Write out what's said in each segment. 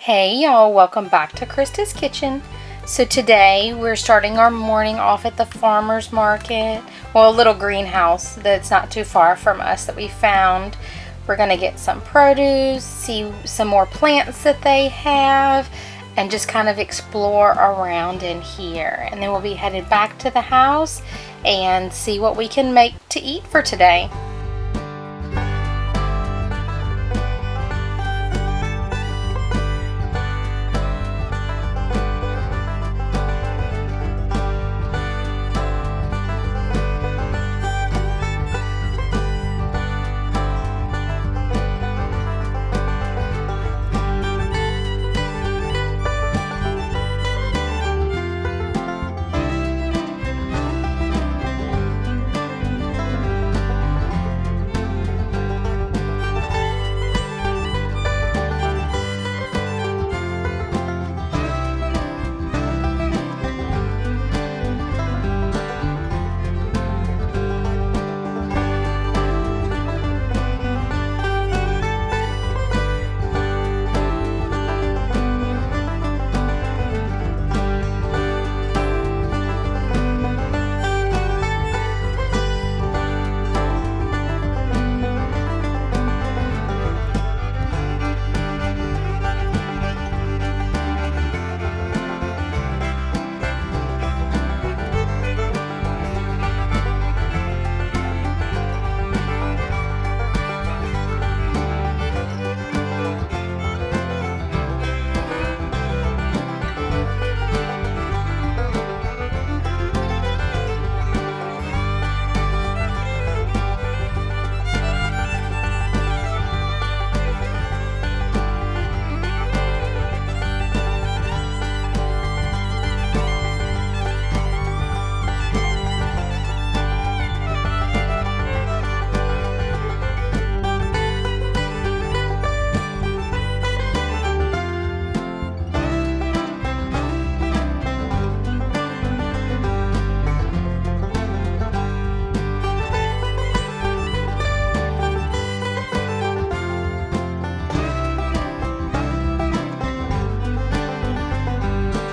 Hey y'all, welcome back to Krista's Kitchen. So today we're starting our morning off at the farmer's market. Well, a little greenhouse that's not too far from us that we found. We're gonna get some produce, see some more plants that they have, and just kind of explore around in here. And then we'll be headed back to the house and see what we can make to eat for today.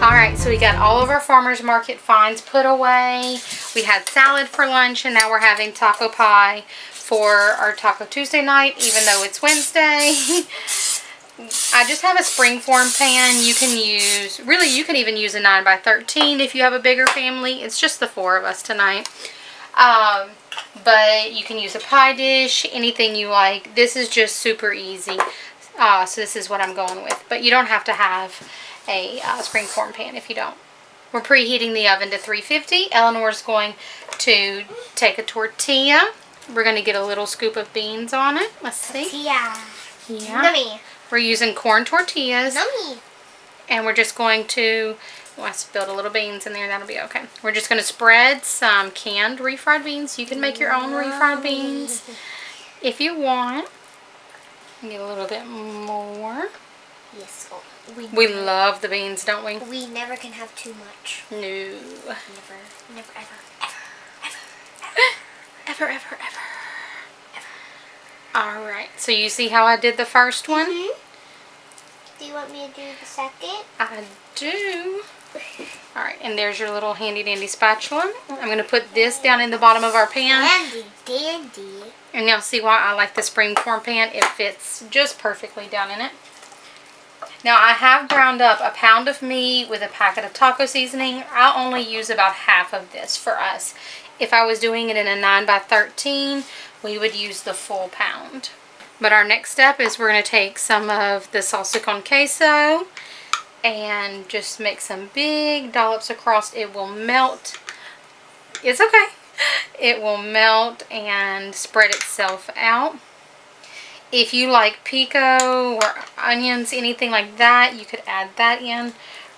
Alright, so we got all of our farmer's market finds put away. We had salad for lunch, and now we're having taco pie for our Taco Tuesday night, even though it's Wednesday. I just have a springform pan. You can use, really you can even use a 9x13 if you have a bigger family. It's just the 4 of us tonight. But you can use a pie dish, anything you like. This is just super easy. So this is what I'm going with. But you don't have to have a springform pan if you don't. We're preheating the oven to 350. Eleanor's going to take a tortilla. We're going to get a little scoop of beans on it. Let's see. Tortilla. Yeah. Nummy. We're using corn tortillas. Nummy. And we're just going to, let's build a little beans in there. That'll be okay. We're just going to spread some canned refried beans. You can make your own refried beans if you want. Get a little bit more. Yes. We love the beans, don't we? We never can have too much. No. Never, ever. Ever. Alright, so you see how I did the first one? Do you want me to do the second? I do. Alright, and there's your little handy dandy spatula. I'm going to put this down in the bottom of our pan. Handy dandy. And you'll see why I like the springform pan. It fits just perfectly down in it. Now I have ground up a pound of meat with a packet of taco seasoning. I'll only use about half of this for us. If I was doing it in a 9x13, we would use the full pound. But our next step is we're going to take some of the salsa con queso and just make some big dollops across. It will melt. It's okay. It will melt and spread itself out. If you like pico or onions, anything like that, you could add that in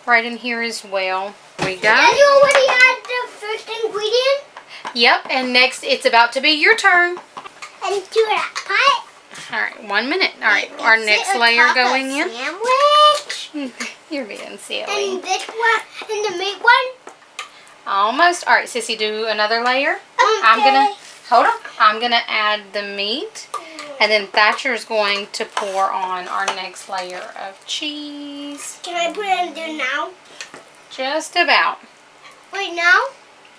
right in here as well. There we go. Did you already add the first ingredient? Yep, and next it's about to be your turn. And do that pie. Alright, 1 minute. Alright, our next layer going in. Sandwich. You're being silly. And this one, and the meat one. Almost. Alright, Sissy, do another layer. Okay. I'm gonna add the meat. And then Thatcher's going to pour on our next layer of cheese. cheese. Can I put it in there now? Just about. Right now?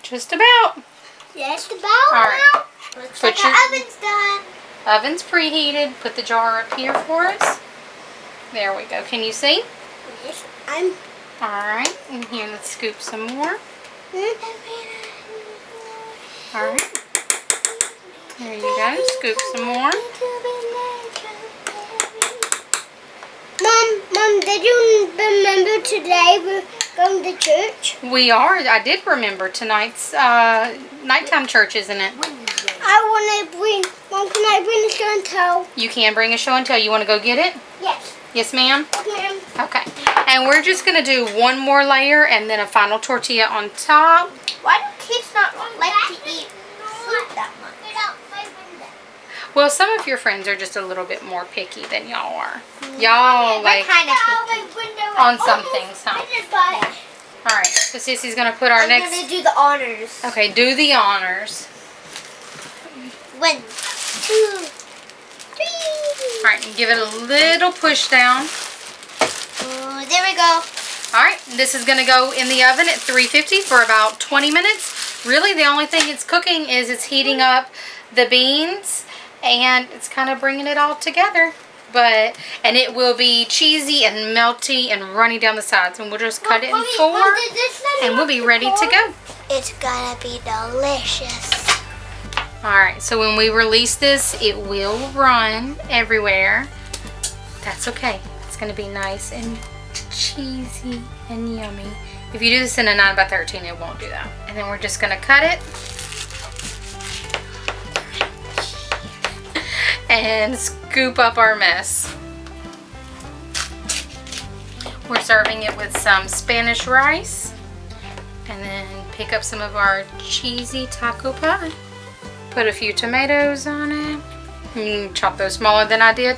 Just about. Just about All right. now? Looks Put like your- our oven's done. Oven's preheated. Put the jar up here for us. There we go. Can you see? Yes, Alright. And here, let's scoop some more. Alright. There you go. Scoop some more. Mom, did you remember today we're going to church? We are. I did remember tonight's nighttime church, isn't it? Mom, can I bring the show and tell? You can bring a show and tell. You want to go get it? Yes. Yes, ma'am? Ma'am. Okay. And we're just going to do one more layer and then a final tortilla on top. Why do kids not like to eat fruit that much? Well, some of your friends are just a little bit more picky than y'all are. Y'all like kind of picky. on some things, huh? Alright, so Sissy's going to put our I'm next... going to do the honors. Okay, do the honors. 1, 2, 3. Alright, and give it a little push down. Oh, there we go. Alright, this is going to go in the oven at 350 for about 20 minutes. Really, the only thing it's cooking is it's heating up the beans and it's kind of bringing it all together. And it will be cheesy and melty and runny down the sides. And we'll just cut it in 4 and we'll be ready to go. It's gonna be delicious. Alright, so when we release this, it will run everywhere. That's okay. It's going to be nice and cheesy and yummy. If you do this in a 9x13, it won't do that. And then we're just going to cut it. And scoop up our mess. We're serving it with some Spanish rice. And then pick up some of our cheesy taco pie. Put a few tomatoes on it. You can chop those smaller than I did.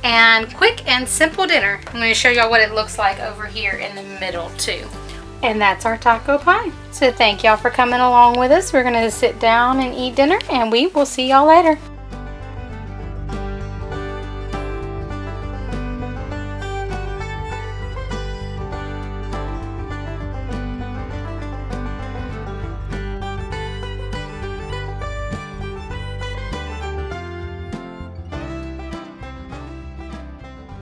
And quick and simple dinner. I'm going to show y'all what it looks like over here in the middle too. And that's our taco pie. So thank y'all for coming along with us. We're going to sit down and eat dinner and we will see y'all later.